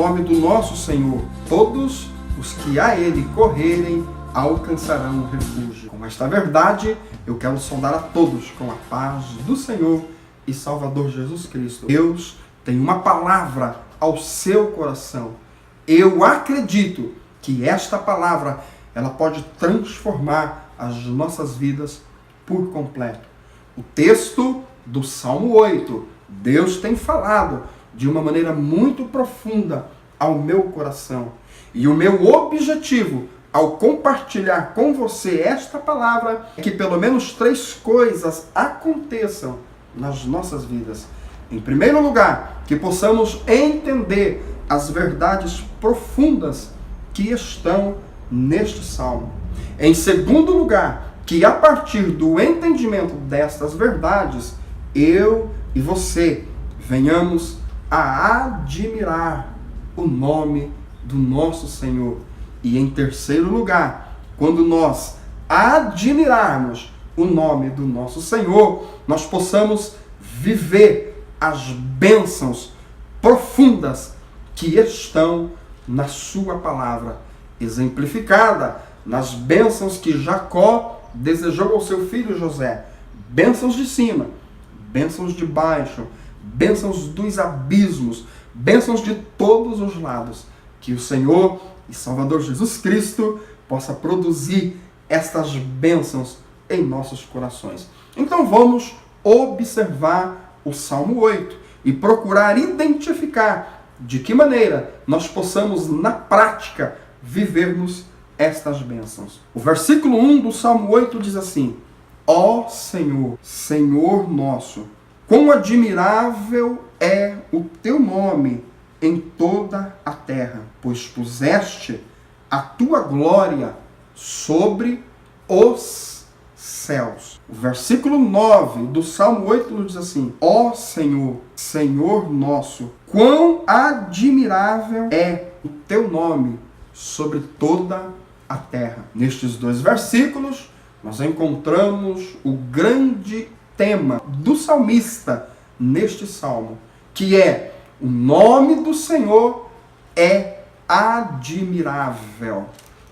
nome do nosso Senhor. Todos os que a Ele correrem alcançarão refúgio. Com esta verdade, eu quero saudar a todos com a paz do Senhor e Salvador Jesus Cristo. Deus tem uma palavra ao seu coração. Eu acredito que esta palavra ela pode transformar as nossas vidas por completo. O texto do Salmo 8, Deus tem falado de uma maneira muito profunda ao meu coração. E o meu objetivo ao compartilhar com você esta palavra é que pelo menos 3 coisas aconteçam nas nossas vidas. Em primeiro lugar, que possamos entender as verdades profundas que estão neste salmo. Em segundo lugar, que a partir do entendimento destas verdades, eu e você venhamos a admirar o nome do nosso Senhor. E em terceiro lugar, quando nós admirarmos o nome do nosso Senhor, nós possamos viver as bênçãos profundas que estão na sua palavra, exemplificada nas bênçãos que Jacó desejou ao seu filho José. Bênçãos de cima, bênçãos de baixo, bênçãos dos abismos, bênçãos de todos os lados. Que o Senhor e Salvador Jesus Cristo possa produzir estas bênçãos em nossos corações. Então vamos observar o Salmo 8 e procurar identificar de que maneira nós possamos, na prática, vivermos estas bênçãos. O versículo 1 do Salmo 8 diz assim: Ó Senhor, Senhor nosso, quão admirável é o teu nome em toda a terra, pois puseste a tua glória sobre os céus. O versículo 9 do Salmo 8 diz assim: Ó Senhor, Senhor nosso, quão admirável é o teu nome sobre toda a terra. Nestes 2 versículos, nós encontramos o grande tema do salmista neste salmo, que é: o nome do Senhor é admirável.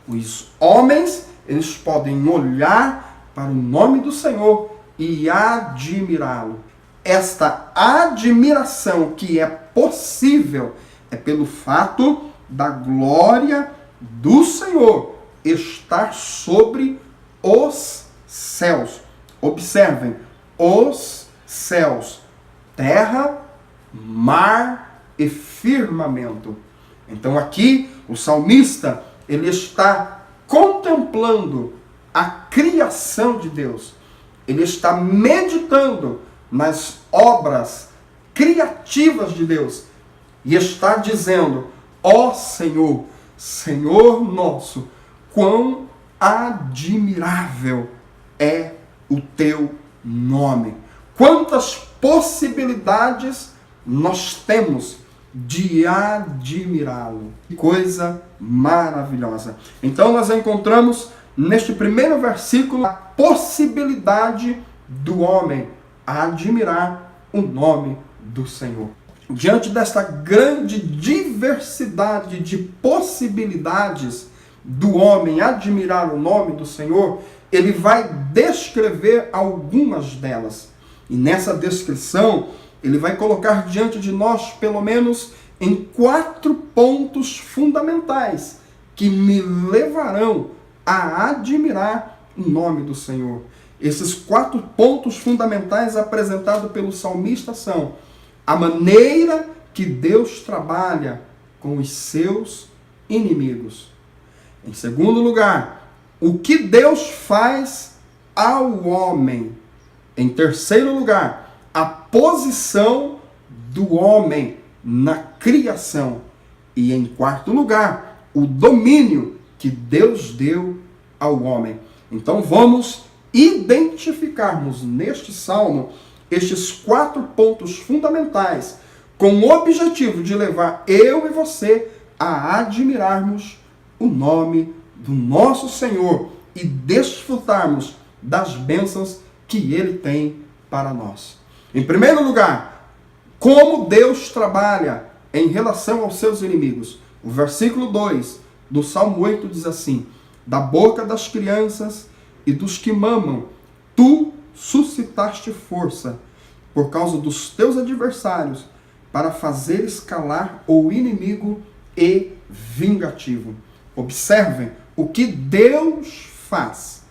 Os homens, eles podem olhar para o nome do Senhor e admirá-lo. Esta admiração que é possível é pelo fato da glória do Senhor estar sobre os céus. Observem, os céus, terra, mar e firmamento. Então aqui o salmista ele está contemplando a criação de Deus. Ele está meditando nas obras criativas de Deus e está dizendo: ó Senhor, Senhor nosso, quão admirável é o teu nome. Quantas possibilidades nós temos de admirá-lo. Que coisa maravilhosa. Então nós encontramos neste primeiro versículo a possibilidade do homem admirar o nome do Senhor. Diante desta grande diversidade de possibilidades do homem admirar o nome do Senhor, ele vai descrever algumas delas. E nessa descrição, ele vai colocar diante de nós, pelo menos, em 4 pontos fundamentais que me levarão a admirar o nome do Senhor. Esses 4 pontos fundamentais apresentados pelo salmista são: a maneira que Deus trabalha com os seus inimigos. Em segundo lugar, o que Deus faz ao homem. Em terceiro lugar, a posição do homem na criação. E em quarto lugar, o domínio que Deus deu ao homem. Então vamos identificarmos neste salmo estes 4 pontos fundamentais com o objetivo de levar eu e você a admirarmos o nome do nosso Senhor e desfrutarmos das bênçãos que Ele tem para nós. Em primeiro lugar, como Deus trabalha em relação aos seus inimigos. O versículo 2 do Salmo 8 diz assim: da boca das crianças e dos que mamam, tu suscitaste força por causa dos teus adversários, para fazer escalar o inimigo e vingativo. Observem o que Deus faz.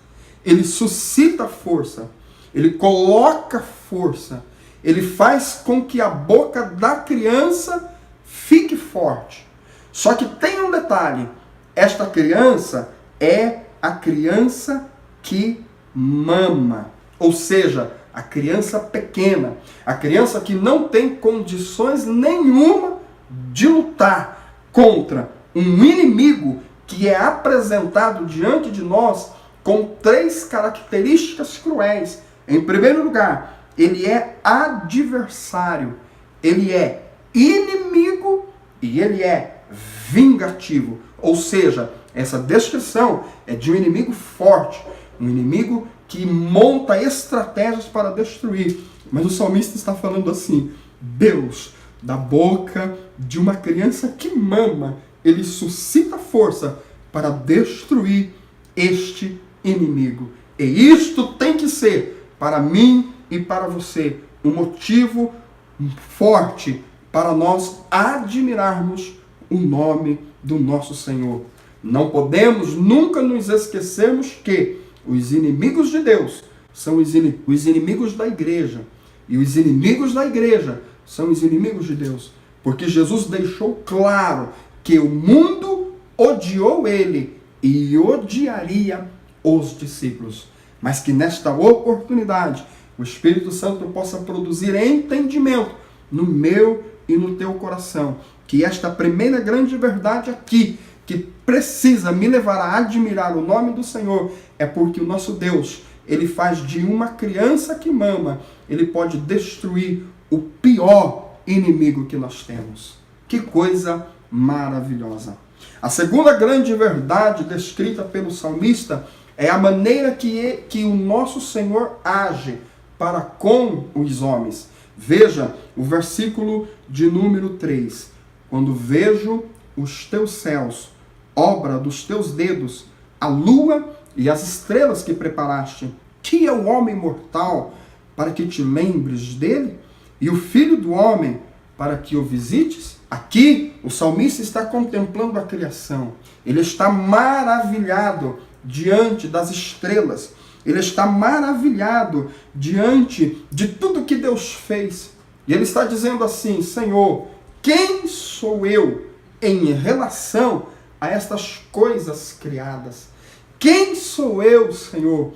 Ele suscita força, ele coloca força, ele faz com que a boca da criança fique forte. Só que tem um detalhe: esta criança é a criança que mama, ou seja, a criança pequena, a criança que não tem condições nenhuma de lutar contra um inimigo que é apresentado diante de nós com 3 características cruéis. Em primeiro lugar, ele é adversário, ele é inimigo e ele é vingativo. Ou seja, essa descrição é de um inimigo forte, um inimigo que monta estratégias para destruir. Mas o salmista está falando assim: Deus, da boca de uma criança que mama, ele suscita força para destruir este inimigo. E isto tem que ser, para mim e para você, um motivo forte para nós admirarmos o nome do nosso Senhor. Não podemos nunca nos esquecermos que os inimigos de Deus são os inimigos da igreja. E os inimigos da igreja são os inimigos de Deus. Porque Jesus deixou claro que o mundo odiou ele e odiaria os discípulos. Mas que nesta oportunidade o Espírito Santo possa produzir entendimento no meu e no teu coração. Que esta primeira grande verdade aqui, que precisa me levar a admirar o nome do Senhor, é porque o nosso Deus, ele faz de uma criança que mama, ele pode destruir o pior inimigo que nós temos. Que coisa maravilhosa! A segunda grande verdade descrita pelo salmista é a maneira que o nosso Senhor age para com os homens. Veja o versículo de número 3. Quando vejo os teus céus, obra dos teus dedos, a lua e as estrelas que preparaste, que é o homem mortal para que te lembres dele, e o filho do homem para que o visites. Aqui o salmista está contemplando a criação. Ele está maravilhado diante das estrelas. Ele está maravilhado diante de tudo que Deus fez. E ele está dizendo assim: Senhor, quem sou eu em relação a estas coisas criadas? Quem sou eu, Senhor,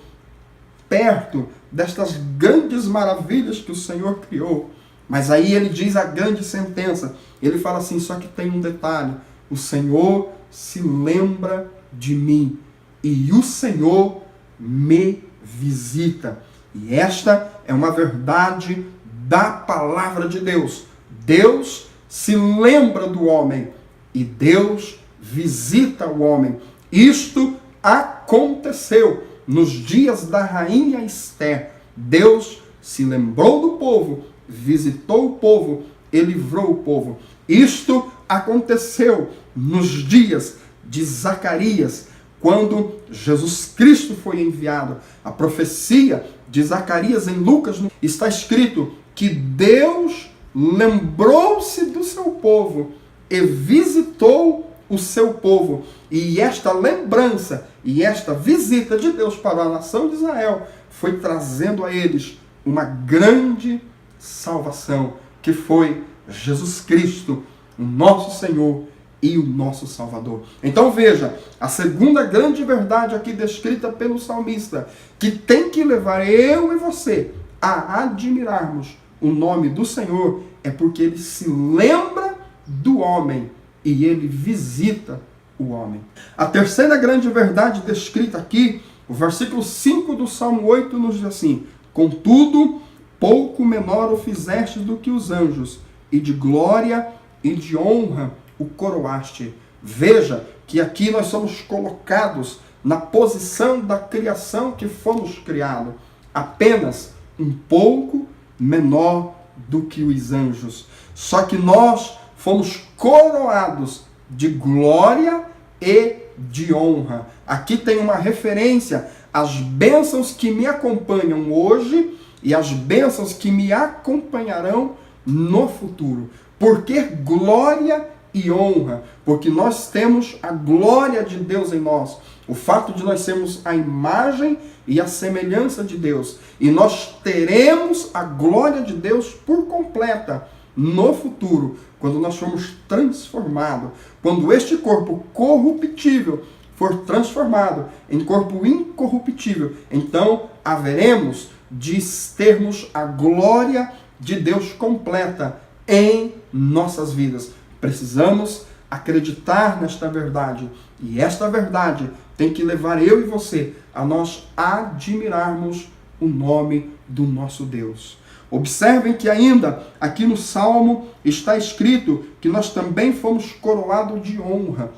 perto destas grandes maravilhas que o Senhor criou? Mas aí ele diz a grande sentença. Ele fala assim, só que tem um detalhe: o Senhor se lembra de mim e o Senhor me visita. E esta é uma verdade da palavra de Deus. Deus se lembra do homem e Deus visita o homem. Isto aconteceu nos dias da rainha Esther. Deus se lembrou do povo, visitou o povo e livrou o povo. Isto aconteceu nos dias de Zacarias, quando Jesus Cristo foi enviado. A profecia de Zacarias em Lucas está escrito que Deus lembrou-se do seu povo e visitou o seu povo. E esta lembrança e esta visita de Deus para a nação de Israel foi trazendo a eles uma grande salvação, que foi Jesus Cristo, o nosso Senhor e o nosso Salvador. Então veja, a segunda grande verdade aqui descrita pelo salmista, que tem que levar eu e você a admirarmos o nome do Senhor, é porque ele se lembra do homem e ele visita o homem. A terceira grande verdade descrita aqui, o versículo 5 do Salmo 8 nos diz assim: contudo, pouco menor o fizeste do que os anjos, e de glória e de honra o coroaste. Veja que aqui nós somos colocados na posição da criação que fomos criados, apenas um pouco menor do que os anjos. Só que nós fomos coroados de glória e de honra. Aqui tem uma referência às bênçãos que me acompanham hoje e às bênçãos que me acompanharão no futuro. Por que glória e honra? Porque nós temos a glória de Deus em nós. O fato de nós sermos a imagem e a semelhança de Deus. E nós teremos a glória de Deus por completa no futuro, quando nós formos transformados. Quando este corpo corruptível for transformado em corpo incorruptível, então haveremos de termos a glória de Deus completa em nossas vidas. Precisamos acreditar nesta verdade. E esta verdade tem que levar eu e você a nós admirarmos o nome do nosso Deus. Observem que ainda aqui no Salmo está escrito que nós também fomos coroados de honra.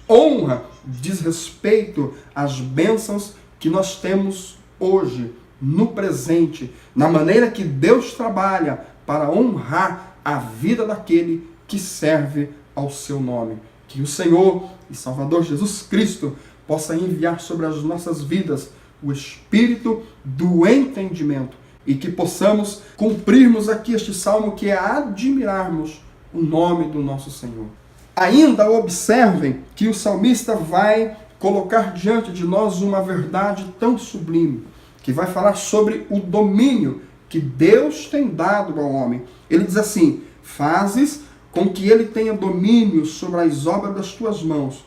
Honra diz respeito às bênçãos que nós temos hoje, no presente, na maneira que Deus trabalha para honrar a vida daquele que serve ao seu nome. Que o Senhor e Salvador Jesus Cristo possa enviar sobre as nossas vidas o Espírito do entendimento e que possamos cumprirmos aqui este salmo, que é admirarmos o nome do nosso Senhor. Ainda observem que o salmista vai colocar diante de nós uma verdade tão sublime, que vai falar sobre o domínio que Deus tem dado ao homem. Ele diz assim: fazes com que ele tenha domínio sobre as obras das tuas mãos.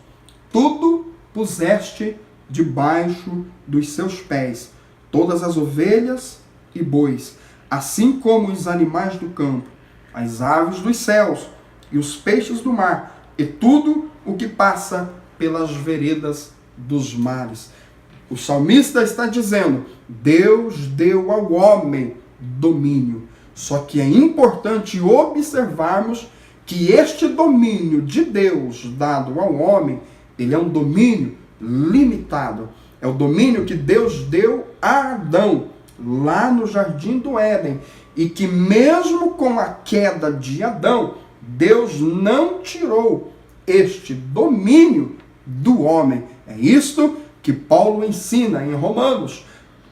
Tudo puseste debaixo dos seus pés, todas as ovelhas e bois, assim como os animais do campo, as aves dos céus e os peixes do mar, e tudo o que passa pelas veredas dos mares. O salmista está dizendo: Deus deu ao homem domínio. Só que é importante observarmos que este domínio de Deus dado ao homem, ele é um domínio limitado. É o domínio que Deus deu a Adão, lá no Jardim do Éden. E que mesmo com a queda de Adão, Deus não tirou este domínio do homem. É isto que Paulo ensina em Romanos,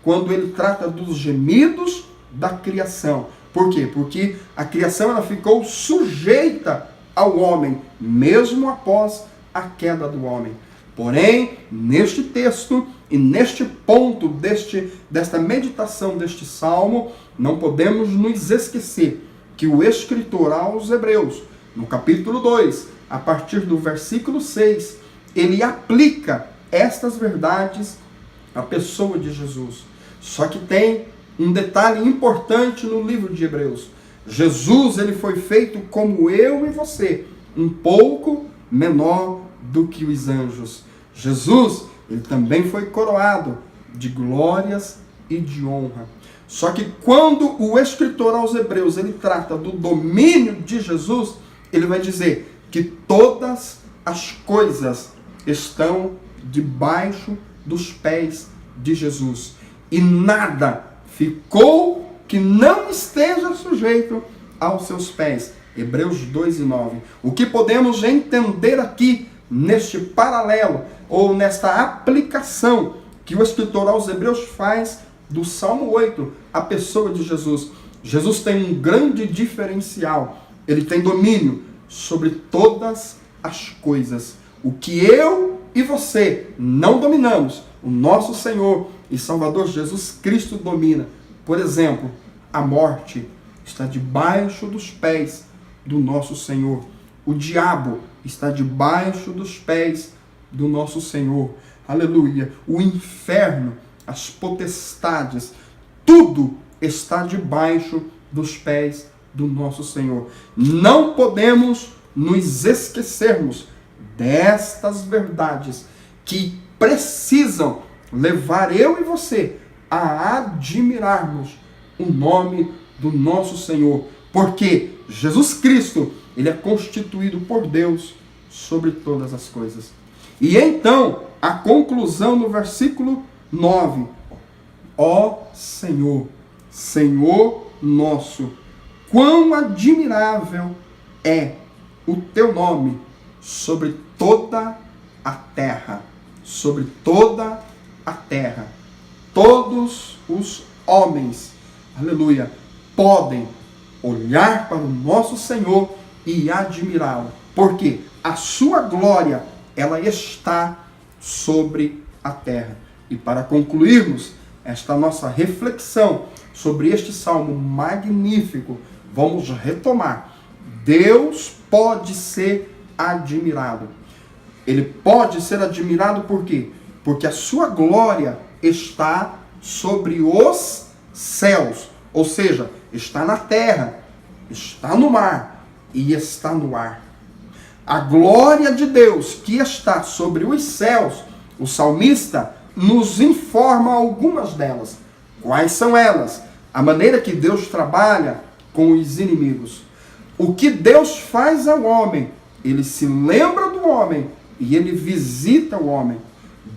quando ele trata dos gemidos da criação. Por quê? Porque a criação ela ficou sujeita ao homem, mesmo após a queda do homem. Porém, neste texto e neste ponto desta meditação deste salmo, não podemos nos esquecer que o escritor aos Hebreus, no capítulo 2, a partir do versículo 6, ele aplica estas verdades à pessoa de Jesus. Só que tem um detalhe importante no livro de Hebreus. Jesus, ele foi feito como eu e você, um pouco menor do que os anjos. Jesus, ele também foi coroado de glórias e de honra. Só que quando o escritor aos Hebreus, ele trata do domínio de Jesus, ele vai dizer que todas as coisas estão debaixo dos pés de Jesus. E nada ficou que não esteja sujeito aos seus pés. Hebreus 2:9. O que podemos entender aqui neste paralelo ou nesta aplicação que o escritor aos Hebreus faz do Salmo 8, a pessoa de Jesus? Jesus tem um grande diferencial. Ele tem domínio sobre todas as coisas. O que eu e você não dominamos, o nosso Senhor e Salvador Jesus Cristo domina. Por exemplo, a morte está debaixo dos pés do nosso Senhor. O diabo está debaixo dos pés do nosso Senhor. Aleluia. O inferno, as potestades, tudo está debaixo dos pés do nosso Senhor. Não podemos nos esquecermos destas verdades que precisam levar eu e você a admirarmos o nome do nosso Senhor. Porque Jesus Cristo, ele é constituído por Deus sobre todas as coisas. E então, a conclusão no versículo 9. Ó Senhor, Senhor nosso, quão admirável é o teu nome sobre toda a terra. Sobre toda a terra. Todos os homens, aleluia, podem olhar para o nosso Senhor e admirá-lo. Porque a sua glória, ela está sobre a terra. E para concluirmos esta nossa reflexão sobre este salmo magnífico, vamos retomar. Deus pode ser admirado. Ele pode ser admirado por quê? Porque a sua glória está sobre os céus. Ou seja, está na terra, está no mar e está no ar. A glória de Deus que está sobre os céus, o salmista nos informa algumas delas. Quais são elas? A maneira que Deus trabalha com os inimigos. O que Deus faz ao homem? Ele se lembra do homem e ele visita o homem.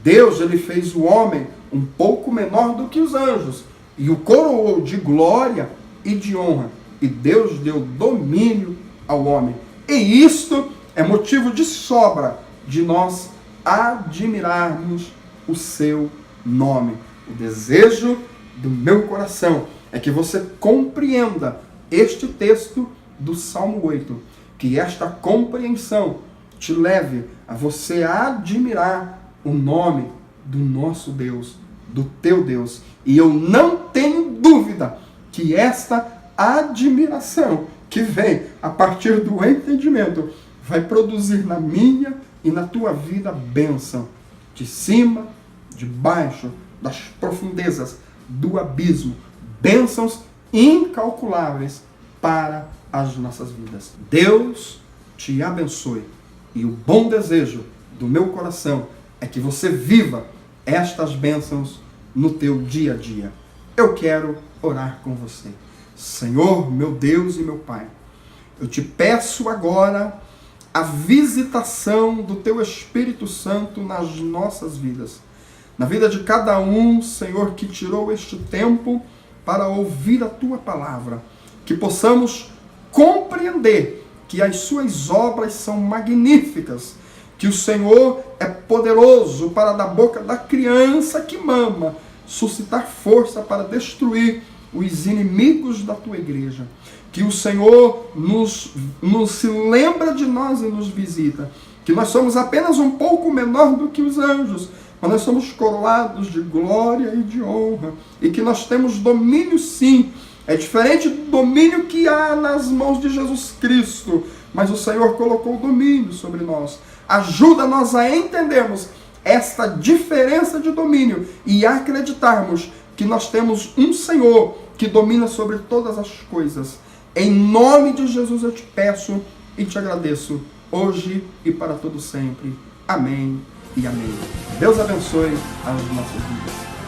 Deus, ele fez o homem um pouco menor do que os anjos e o coroou de glória e de honra. E Deus deu domínio ao homem. E isto é motivo de sobra de nós admirarmos o seu nome. O desejo do meu coração é que você compreenda este texto do Salmo 8, que esta compreensão te leve a você admirar o nome do nosso Deus, do teu Deus. E eu não tenho dúvida que esta admiração que vem a partir do entendimento vai produzir na minha e na tua vida bênção, de cima, de baixo, das profundezas do abismo, bênçãos incalculáveis para as nossas vidas. Deus te abençoe e o bom desejo do meu coração é que você viva estas bênçãos no teu dia a dia. Eu quero orar com você. Senhor, meu Deus e meu Pai, eu te peço agora a visitação do teu Espírito Santo nas nossas vidas. Na vida de cada um, Senhor, que tirou este tempo para ouvir a tua palavra. Que possamos compreender que as suas obras são magníficas, que o Senhor é poderoso para da boca da criança que mama suscitar força para destruir os inimigos da tua igreja. Que o Senhor nos se lembra de nós e nos visita. Que nós somos apenas um pouco menor do que os anjos, mas nós somos coroados de glória e de honra. E que nós temos domínio sim. É diferente do domínio que há nas mãos de Jesus Cristo. Mas o Senhor colocou domínio sobre nós. Ajuda-nos a entendermos esta diferença de domínio e acreditarmos que nós temos um Senhor que domina sobre todas as coisas. Em nome de Jesus eu te peço e te agradeço, hoje e para todo sempre. Amém e amém. Deus abençoe as nossas vidas.